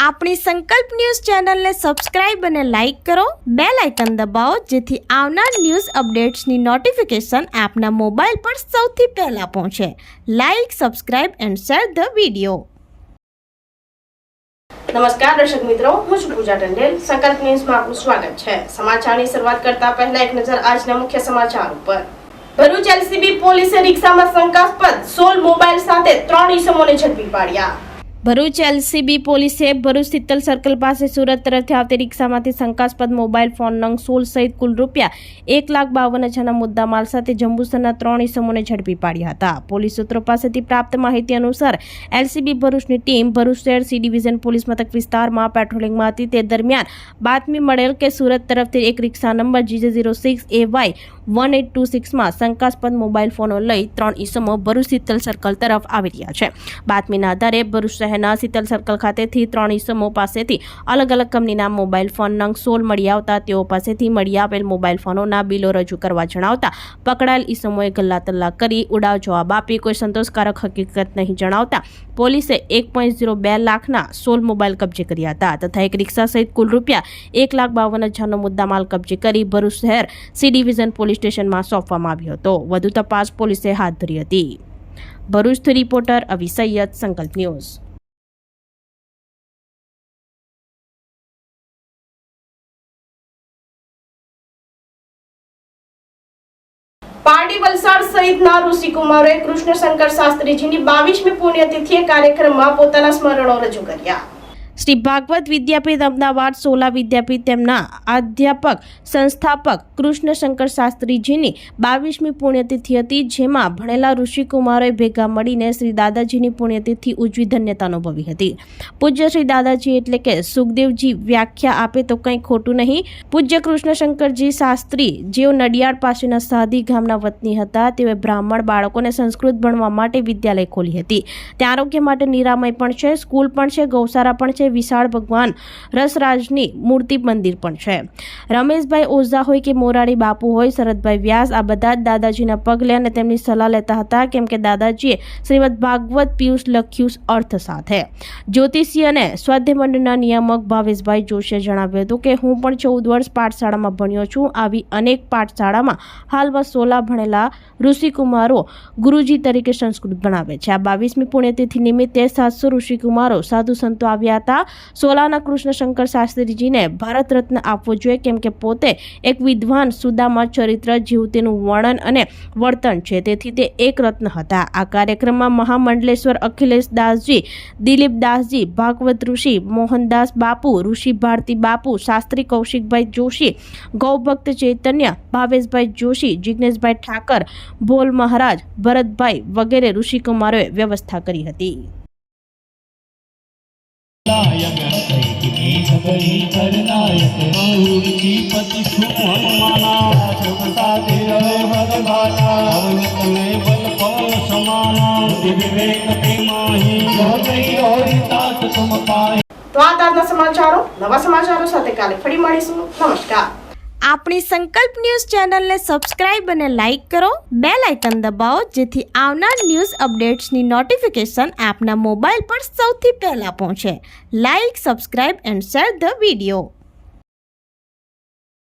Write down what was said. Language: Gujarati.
આપણી સંકલ્પ ન્યૂઝ ચેનલને સબસ્ક્રાઇબ અને લાઇક કરો, બેલ આઇકન દબાવો જેથી આવનાર ન્યૂઝ અપડેટ્સની નોટિફિકેશન આપના મોબાઈલ પર સૌથી પહેલા પહોંચે. Like, subscribe and share the video. નમસ્કાર દર્શક મિત્રો, હું છું પૂજા ટંડેલ. સંકલ્પ ન્યૂઝમાં આપનું સ્વાગત છે. સમાચારની શરૂઆત કરતા પહેલા એક નજર આજના મુખ્ય સમાચાર ઉપર. ભરૂચ એલસીબી પોલીસે રિક્ષામાં શંકાસ્પદ 16 મોબાઈલ સાથે 3 ઈસમોને ઝડપી પાડ્યા. ભરૂચ એલસીબી પોલીસે ભરૂચ શીતલ સર્કલ પાસે સુરત તરફથી આવતી રિક્ષામાંથી શંકાસ્પદ મોબાઈલ ફોન નંગ 16 સહિત કુલ રૂપિયા 1,52,000ના મુદ્દામાલ સાથે જંબુસરના 3 ઈસમોને ઝડપી પાડ્યા હતા. પોલીસ સૂત્રો પાસેથી પ્રાપ્ત માહિતી અનુસાર એલસીબી ભરૂચની ટીમ ભરૂચ શહેર સી ડિવિઝન પોલીસ મથક વિસ્તારમાં પેટ્રોલિંગમાં હતી. તે દરમિયાન બાતમી મળેલ કે સુરત તરફથી એક રિક્ષા નંબર GJ06AY1826માં શંકાસ્પદ મોબાઈલ ફોનો લઈ 3 ઈસમો ભરૂચ શીતલ સર્કલ તરફ આવી રહ્યા છે. બાતમીના આધારે ભરૂચ શહેરના શીતલ સર્કલ ખાતેથી 3 ઈસમો પાસેથી અલગ અલગ કંપનીના મોબાઈલ ફોન નંગ 16 મળી આવતા તેઓ પાસેથી મળી આવેલ મોબાઈલ ફોનોના બિલો રજૂ કરવા જણાવતા પકડાયેલ ઈસમોએ ગલ્લા તલ્લા કરી ઉડાવ જવાબ આપી કોઈ સંતોષકારક હકીકત નહીં જણાવતા પોલીસે 1.02 લાખના 16 મોબાઈલ કબજે કર્યા હતા તથા એક રિક્ષા સહિત કુલ રૂપિયા 1,52,000નો મુદ્દામાલ કબજે કરી ભરૂચ શહેર સી ડિવિઝન પોલીસ સ્ટેશનમાં સોંપવામાં આવ્યો હતો. વધુ તપાસ પોલીસે હાથ ધરી હતી. ભરૂચથી રિપોર્ટર અવી સૈયદ, સંકલ્પ ન્યૂઝ. પારડી વલસાડ સહિતના ઋષિકુમારોએ કૃષ્ણશંકર શાસ્ત્રીજીની 22મી પુણ્યતિથિએ કાર્યક્રમમાં પોતાના સ્મરણો રજૂ કર્યા. શ્રી ભાગવત વિદ્યાપીઠ અમદાવાદ 16 વિદ્યાપીઠ તેમના અધ્યાપક સંસ્થાપક કૃષ્ણશંકર શાસ્ત્રીજીની 22મી પુણ્યતિથિ હતી, જેમાં ભણેલા ઋષિકુમારોએ ભેગા મળીને શ્રી દાદાજીની પુણ્યતિથિ ઉજવી ધન્યતા અનુભવી હતી. પૂજ્ય શ્રી દાદાજી એટલે કે સુખદેવજી વ્યાખ્યા આપે તો કંઈ ખોટું નહીં. પૂજ્ય કૃષ્ણશંકરજી શાસ્ત્રી જેઓ નડિયાદ પાસેના સાધી ગામના વતની હતા, તેઓએ બ્રાહ્મણ બાળકોને સંસ્કૃત ભણવા માટે વિદ્યાલય ખોલી હતી. ત્યાં આરોગ્ય માટે નિરામય પણ છે, સ્કૂલ પણ છે, ગૌશાળા પણ છે, વિશાળ ભગવાન રસરાજની મૂર્તિ મંદિર પણ છે. રમેશભાઈ ઓઝા હોય કે મોરારી બાપુ હોય, શરદભાઈ વ્યાસ, આ બધા જ દાદાજીના પગલે અને તેમની સલાહ લેતા હતા, કેમ કે દાદાજીએ શ્રીમદ ભાગવત પિયુષ લખ્યું અર્થ સાથે. જ્યોતિષી અને સ્વાધ્યાય મંડળના નિયામક ભાવેશભાઈ જોશીએ જણાવ્યું હતું કે હું પણ 14 વર્ષ પાઠશાળામાં ભણ્યો છું. આવી અનેક પાઠશાળામાં હાલમાં 16 ભણેલા ઋષિકુમારો ગુરુજી તરીકે સંસ્કૃત ભણાવે છે. આ 22મી પુણ્યતિથિ નિમિત્તે 700 ઋષિકુમારો સાધુ સંતો આવ્યા હતા. 16ના કૃષ્ણશંકર શાસ્ત્રીજીને ભારત રત્ન આપવો જોઈએ, કેમ કે પોતે એક વિદ્વાન, સુદામા ચરિત્ર જેવું તેનું વર્ણન અને વર્તન છે, તેથી તે એક રત્ન હતા. આ કાર્યક્રમમાં મહામંડલેશ્વર અખિલેશ દાસજી, દિલીપ દાસજી, ભાગવત ઋષિ મોહનદાસ બાપુ, ઋષિ ભારતી બાપુ, શાસ્ત્રી કૌશિકભાઈ જોશી, ગૌભક્ત ચૈતન્ય, ભાવેશભાઈ જોશી, જિગ્નેશભાઈ ઠાકર, ભોલ મહારાજ, ભરતભાઈ વગેરે ઋષિકુમારોએ વ્યવસ્થા કરી હતી. તો આજના સમાચારો, નવા સમાચારો સાથે કાલે ફરી મળીશું. નમસ્કાર. આપણી સંકલ્પ ન્યૂઝ ચેનલને સબસ્ક્રાઇબ અને લાઇક કરો, બેલ આઇકન દબાવો જેથી આવનાર ન્યૂઝ અપડેટ્સની નોટિફિકેશન આપના મોબાઈલ પર સૌથી પહેલા પહોંચે. Like, subscribe and share the video.